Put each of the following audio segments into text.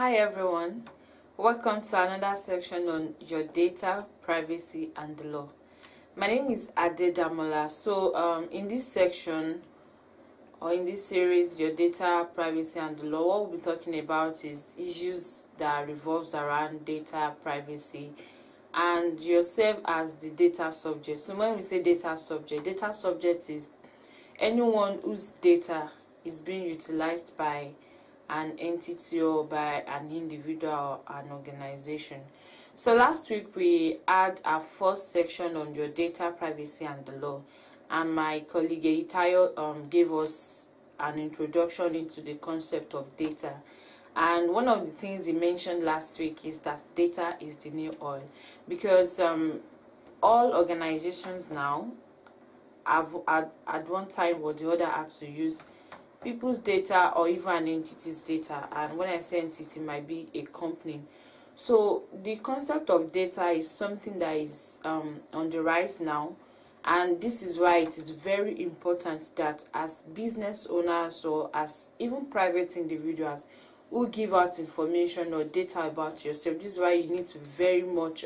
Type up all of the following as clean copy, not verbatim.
Hi everyone, welcome to another section on your data, privacy and the law. My name is Ade Damola. So in this section or in this series, your data, privacy and the law, what we'll be talking about is issues that revolves around data, privacy and yourself as the data subject. So when we say data subject is anyone whose data is being utilized by an entity or by an individual or an organization. So last week we had our first section on your data, privacy and the law, and my colleague Eitayo gave us an introduction into the concept of data. And one of the things he mentioned last week is that data is the new oil, because all organizations now have at one time or the other have to use people's data or even an entity's data. And when I say entity, it might be a company. So the concept of data is something that is on the rise now, and this is why it is very important that as business owners or as even private individuals who give out information or data about yourself, this is why you need to be very much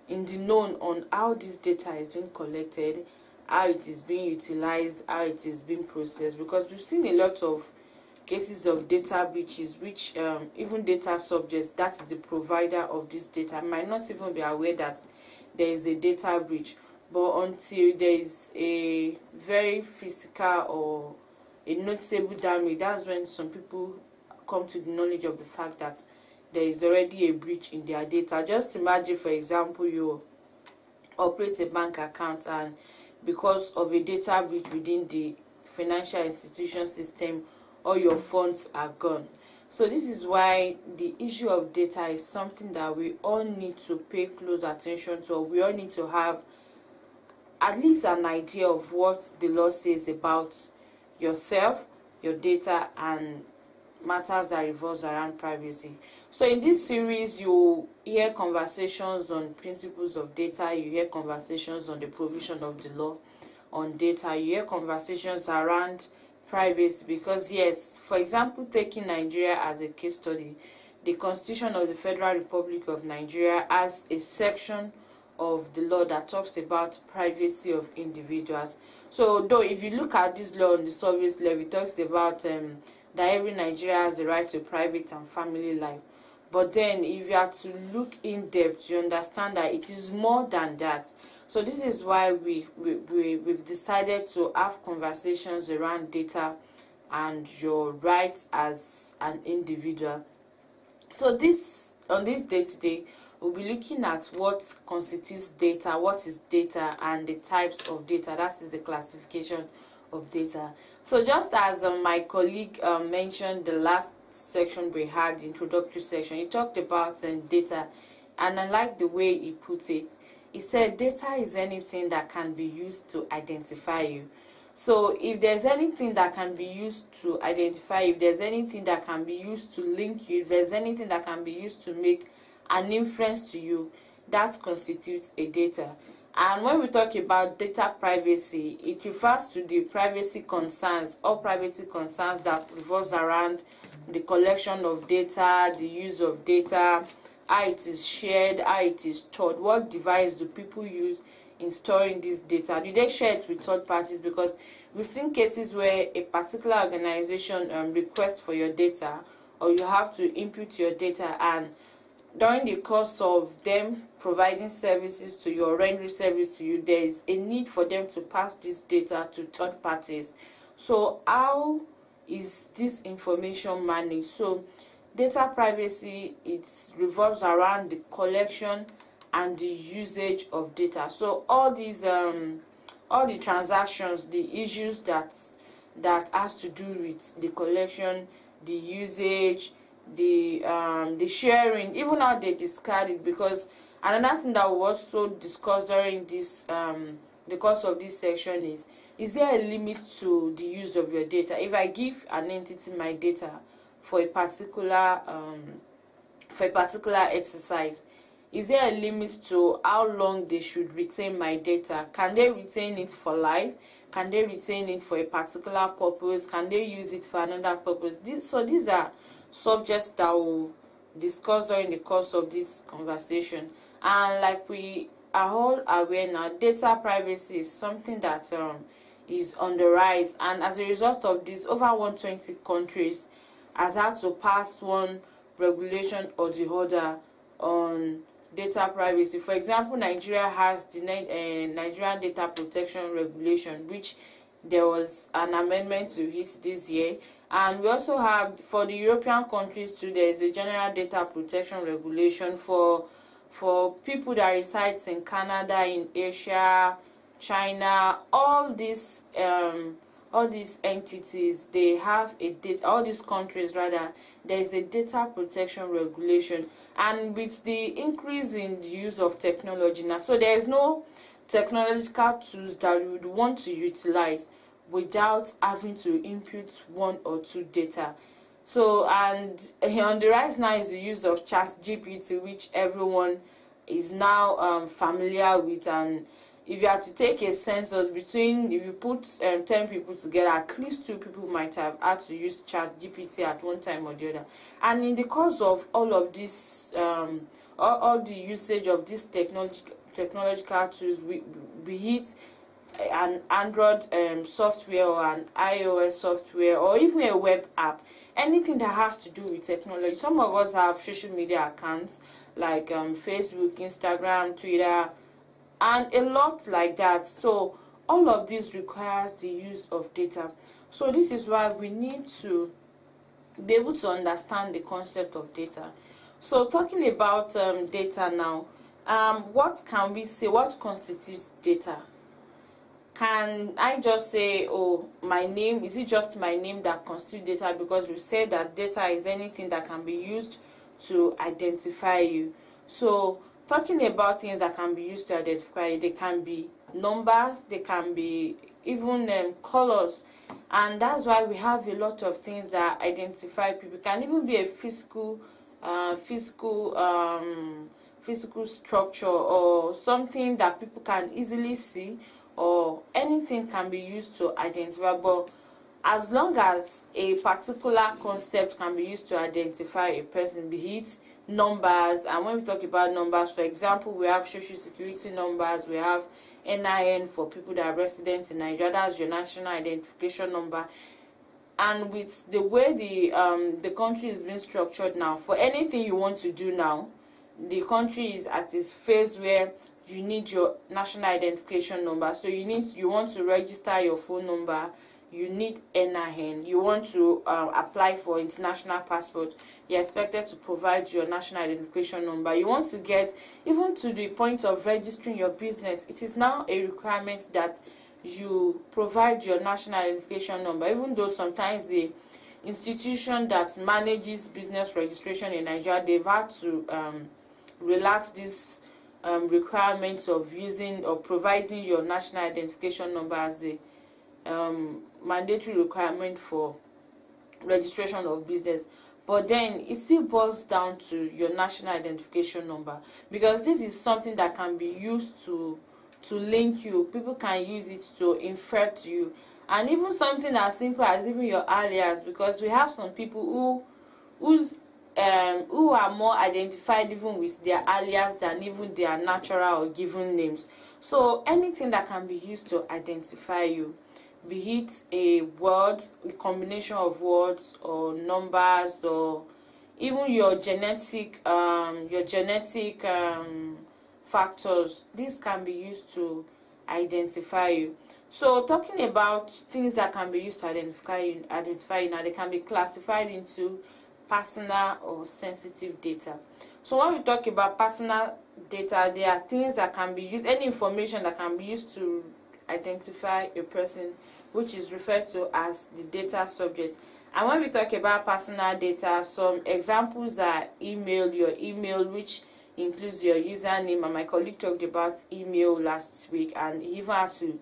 in the known on how this data is being collected, how it is being utilized, how it is being processed, because we've seen a lot of cases of data breaches which even data subjects, that is the provider of this data, might not even be aware that there is a data breach. But until there is a very physical or a noticeable damage, that's when some people come to the knowledge of the fact that there is already a breach in their data. Just imagine, for example, you operate a bank account and because of a data breach within the financial institution system, all your funds are gone. So this is why the issue of data is something that we all need to pay close attention to, or we all need to have at least an idea of what the law says about yourself, your data, and matters that revolves around privacy. So in this series, you hear conversations on principles of data, you hear conversations on the provision of the law on data, you hear conversations around privacy, because yes, for example, taking Nigeria as a case study, the Constitution of the Federal Republic of Nigeria has a section of the law that talks about privacy of individuals. So though if you look at this law on the surface level, it talks about that every Nigerian has a right to private and family life. But then if you have to look in depth, you understand that it is more than that. So this is why we've decided to have conversations around data and your rights as an individual. So on this day today, we'll be looking at what constitutes data, what is data, and the types of data. That is the classification of data. So just as my colleague mentioned the last section we had, the introductory section, he talked about data, and I like the way he put it. He said data is anything that can be used to identify you. So if there's anything that can be used to identify, if there's anything that can be used to link you, if there's anything that can be used to make an inference to you, that constitutes a data. And when we talk about data privacy, it refers to the privacy concerns or privacy concerns that revolves around the collection of data, the use of data, how it is shared, how it is stored, what device do people use in storing this data, do they share it with third parties? Because we've seen cases where a particular organization requests for your data, or you have to input your data, and during the course of them providing services to you or rendering service to you, there is a need for them to pass this data to third parties. So how is this information managed? So data privacy, it revolves around the collection and the usage of data. So all these all the transactions, the issues that has to do with the collection, the usage, the sharing, even how they discard it. Because another thing that we also discuss during this the course of this section is there a limit to the use of your data? If I give an entity my data for a particular exercise, is there a limit to how long they should retain my data? Can they retain it for life? Can they retain it for a particular purpose? Can they use it for another purpose? These are subjects that we'll discuss during the course of this conversation. And like we are all aware now, data privacy is something that is on the rise, and as a result of this, over 120 countries has had to pass one regulation or the other on data privacy. For example, Nigeria has the Nigerian Data Protection Regulation, which there was an amendment to it this year. And we also have, for the European countries too, there is a General Data Protection Regulation for people that resides in Canada, in Asia, China, all these entities, they have a data, all these countries rather, there is a data protection regulation. And with the increase in the use of technology now, so there is no technological tools that you would want to utilize without having to input one or two data. So, and on the rise now is the use of ChatGPT, which everyone is now familiar with. And if you had to take a census between, if you put 10 people together, at least 2 people might have had to use ChatGPT at one time or the other. And in the course of all of this, all the usage of these technological tools, be it an Android software or an iOS software or even a web app, anything that has to do with technology. Some of us have social media accounts like Facebook, Instagram, Twitter, and a lot like that. So all of this requires the use of data. So this is why we need to be able to understand the concept of data. So talking about data now, what can we say, what constitutes data? Can I just say, oh, my name, is it just my name that constitutes data? Because we said that data is anything that can be used to identify you. So talking about things that can be used to identify you, they can be numbers, they can be even colors, and that's why we have a lot of things that identify people. It can even be a physical structure or something that people can easily see, or anything can be used to identify. But as long as a particular concept can be used to identify a person, be it numbers, and when we talk about numbers, for example, we have social security numbers, we have NIN for people that are residents in Nigeria, that's your national identification number. And with the way the country is being structured now, for anything you want to do now, the country is at this phase where you need your national identification number. So you want to register your phone number, you need NIN. You want to apply for international passport, you're expected to provide your national identification number. You want to get even to the point of registering your business, it is now a requirement that you provide your national identification number, even though sometimes the institution that manages business registration in Nigeria, they've had to relax this requirements of using or providing your national identification number as a mandatory requirement for registration of business. But then it still boils down to your national identification number, because this is something that can be used to link you. People can use it to infer to you, and even something as simple as even your alias, because we have some people who are more identified even with their alias than even their natural or given names. So anything that can be used to identify you, be it a word, a combination of words or numbers, or even your genetic factors, these can be used to identify you. So talking about things that can be used to identify you now, they can be classified into personal or sensitive data. So when we talk about personal data, there are things that can be used, any information that can be used to identify a person, which is referred to as the data subject. And when we talk about personal data, some examples are your email, which includes your username, and my colleague talked about email last week, and he even had to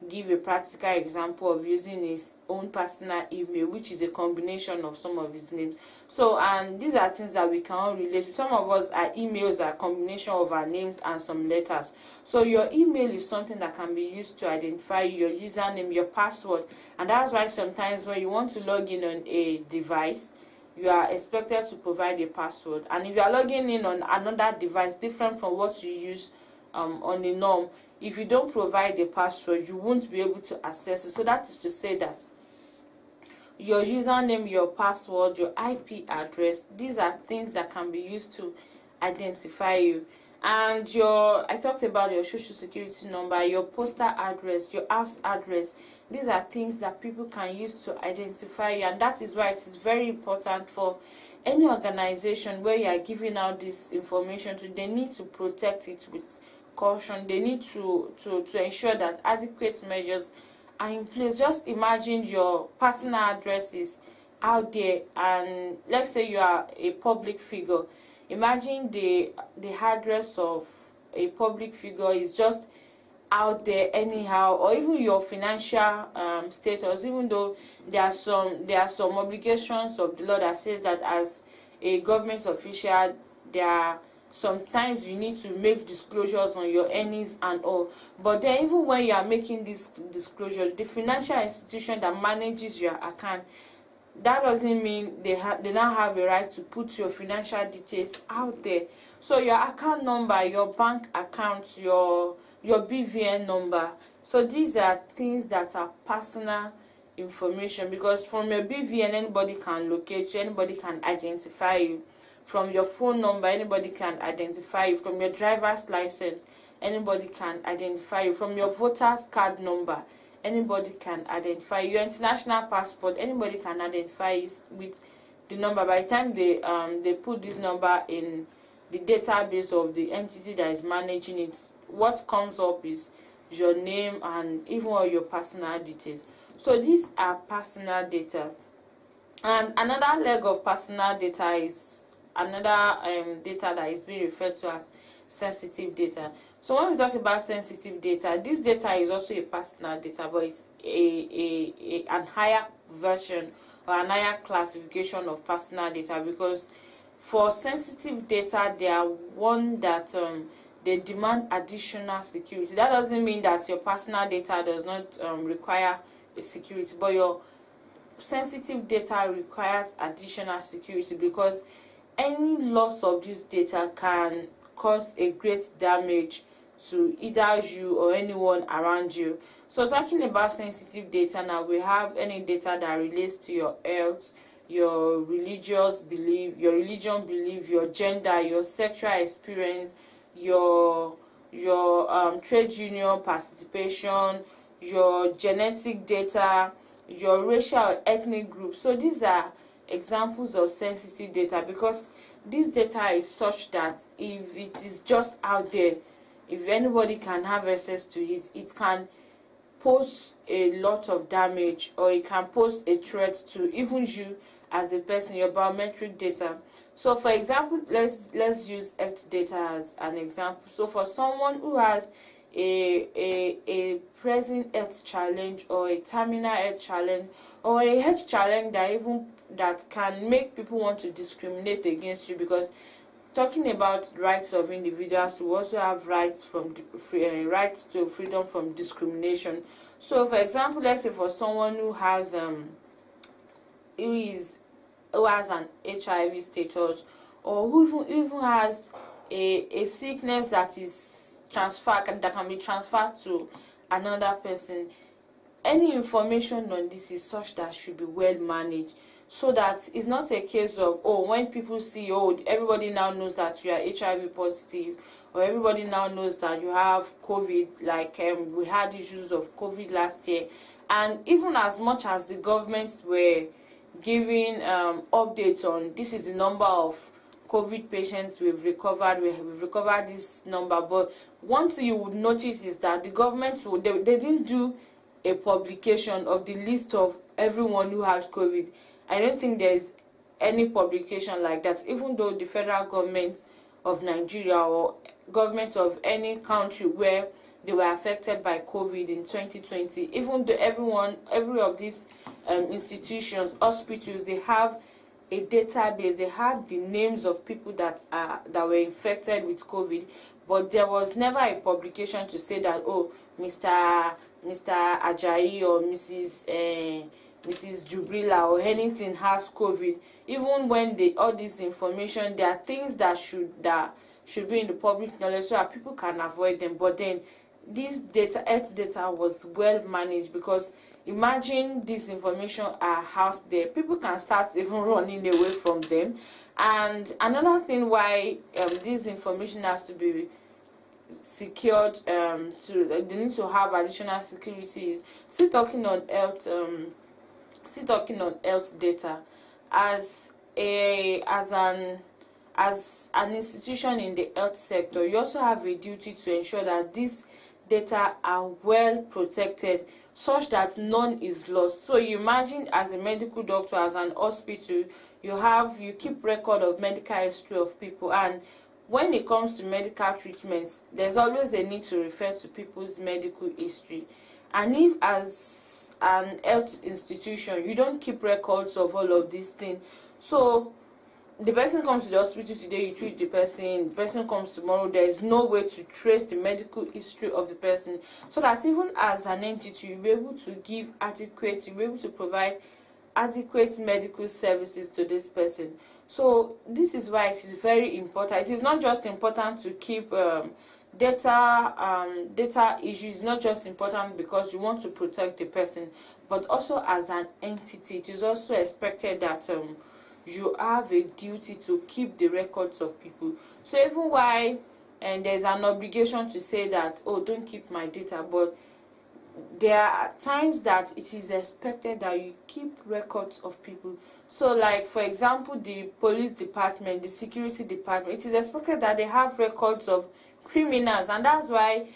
give a practical example of using his own personal email, which is a combination of some of his names. So, and these are things that we can all relate to. Some of us, our emails are a combination of our names and some letters. So your email is something that can be used to identify your username, your password. And that's why sometimes when you want to log in on a device, you are expected to provide a password. And if you are logging in on another device different from what you use on the norm, if you don't provide a password, you won't be able to access it. So that is to say that your username, your password, your IP address, these are things that can be used to identify you. And I talked about your social security number, your postal address, your house address. These are things that people can use to identify you, and that is why it is very important for any organization where you are giving out this information to, they need to protect it with caution. They need to ensure that adequate measures are in place. Just imagine your personal address is out there, and let's say you are a public figure. Imagine the address of a public figure is just out there anyhow, or even your financial status. Even though there are some obligations of the law that says that as a government official, there are sometimes you need to make disclosures on your earnings and all. But then even when you are making this disclosure, the financial institution that manages your account, that doesn't mean they now have a right to put your financial details out there. So your account number, your bank account, your BVN number, so these are things that are personal information, because from your BVN anybody can locate you, anybody can identify you. From your phone number anybody can identify you. From your driver's license anybody can identify you. From your voter's card number anybody can identify you. Your international passport, anybody can identify you with the number. By the time they put this number in the database of the entity that is managing it, what comes up is your name and even all your personal details. So these are personal data. And another leg of personal data is another data that is being referred to as sensitive data. So when we talk about sensitive data, this data is also a personal data, but it's an higher version or an higher classification of personal data, because for sensitive data, they are one that they demand additional security. That doesn't mean that your personal data does not require a security, but your sensitive data requires additional security, because any loss of this data can cause a great damage to either you or anyone around you. So talking about sensitive data now, we have any data that relates to your health, your religion belief, your gender, your sexual experience, your trade union participation, your genetic data, your racial or ethnic group. So these are examples of sensitive data, because this data is such that if it is just out there, if anybody can have access to it, it can pose a lot of damage, or it can pose a threat to even you as a person, your biometric data. So for example, let's use health data as an example. So for someone who has a present health challenge, or a terminal health challenge, or a health challenge that can make people want to discriminate against you, because talking about rights of individuals, we also have rights rights to freedom from discrimination. So for example, let's say for someone who has an HIV status, or who even has a sickness that is transferred, that can be transferred to another person, any information on this is such that should be well managed, so that it's not a case of, oh, when people see, oh, everybody now knows that you are HIV positive, or everybody now knows that you have COVID, like we had issues of COVID last year. And even as much as the governments were giving updates on, this is the number of COVID patients we've recovered this number, but one thing you would notice is that the government they didn't do a publication of the list of everyone who had COVID. I don't think there is any publication like that, even though the federal government of Nigeria or government of any country where they were affected by COVID in 2020, even though every of these institutions, hospitals, they have a database, they have the names of people that were infected with COVID, but there was never a publication to say that, oh, Mr. Ajayi or Mrs. Mrs. Jubrila or anything has COVID, even when they all this information, there are things that should be in the public knowledge so that people can avoid them. But then this data, health data, was well managed, because imagine this information are housed there, people can start even running away from them. And another thing why this information has to be secured, they need to have additional security, is still talking on health data. as an institution in the health sector, you also have a duty to ensure that these data are well protected, such that none is lost. So you imagine, as a medical doctor, as an hospital, you keep record of medical history of people, and when it comes to medical treatments, there's always a need to refer to people's medical history. And if, as an health institution, you don't keep records of all of these things, so the person comes to the hospital today, you treat the person comes tomorrow, there is no way to trace the medical history of the person, so that even as an entity, you'll be able to provide adequate medical services to this person. So this is why it is very important. It is not just important to keep data issues. It's not just important because you want to protect the person, but also as an entity, it is also expected that you have a duty to keep the records of people. So even why, and there's an obligation to say that, oh, don't keep my data, but there are times that it is expected that you keep records of people. So like, for example, the police department, the security department, it is expected that they have records of criminals, and that's why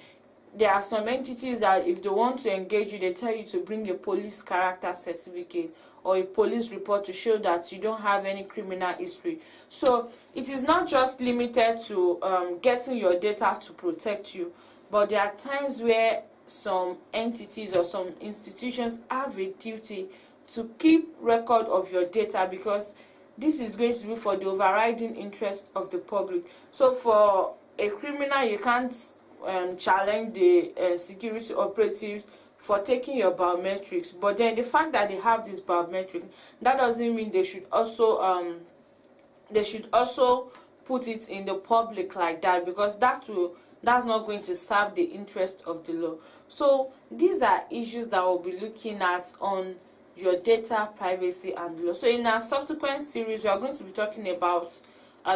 there are some entities that if they want to engage you, they tell you to bring a police character certificate or a police report to show that you don't have any criminal history. So it is not just limited to getting your data to protect you, but there are times where some entities or some institutions have a duty to keep record of your data, because this is going to be for the overriding interest of the public. So for a criminal, you can't challenge the security operatives for taking your biometrics, but then the fact that they have this biometric, that doesn't mean they should also put it in the public like that, because that's not going to serve the interest of the law. So these are issues that we'll be looking at on your data privacy and law. So in our subsequent series, we are going to be talking about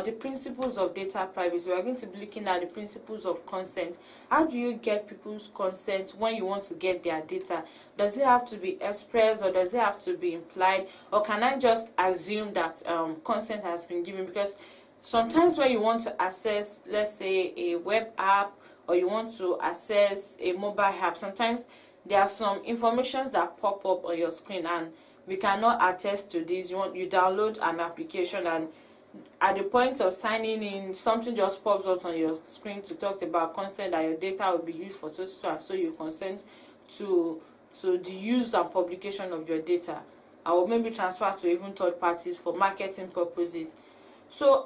the principles of data privacy. We are going to be looking at the principles of consent. How do you get people's consent when you want to get their data? Does it have to be expressed, or does it have to be implied, or can I just assume that consent has been given? Because sometimes when you want to access, let's say, a web app, or you want to access a mobile app, sometimes there are some informations that pop up on your screen, and we cannot attest to this. You download an application, and at the point of signing in, something just pops up on your screen to talk about consent, that your data will be used for so you consent to the use and publication of your data, or maybe transfer to even third parties for marketing purposes. So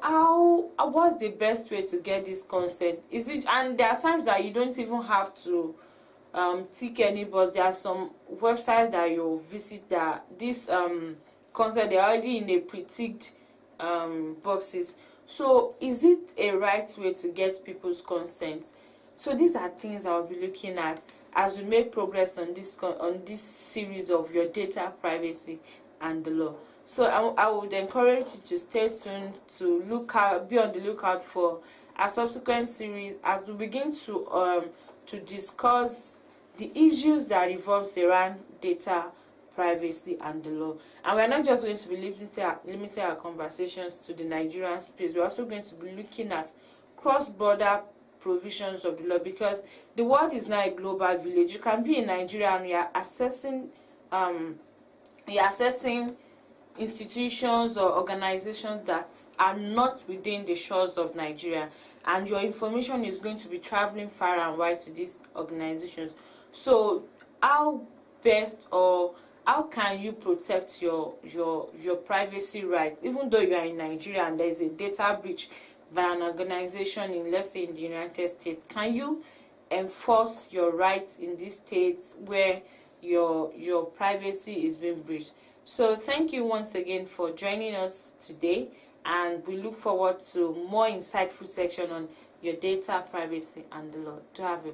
what's the best way to get this consent? And there are times that you don't even have to tick any box. There are some websites that you visit that this consent, they're already in a pre-ticked boxes. So is it a right way to get people's consent? So these are things I'll be looking at as we make progress on this series of your data privacy and the law. So I would encourage you to stay tuned, to be on the lookout for a subsequent series as we begin to discuss the issues that revolves around data privacy and the law. And we're not just going to be limiting our conversations to the Nigerian space. We're also going to be looking at cross-border provisions of the law, because the world is now a global village. You can be in Nigeria and you're assessing institutions or organizations that are not within the shores of Nigeria, and your information is going to be traveling far and wide to these organizations. So how can you protect your privacy rights, even though you are in Nigeria and there is a data breach by an organization in, let's say, in the United States? Can you enforce your rights in these states where your privacy is being breached. So thank you once again for joining us today, and we look forward to more insightful section on your data privacy and the law. Do have a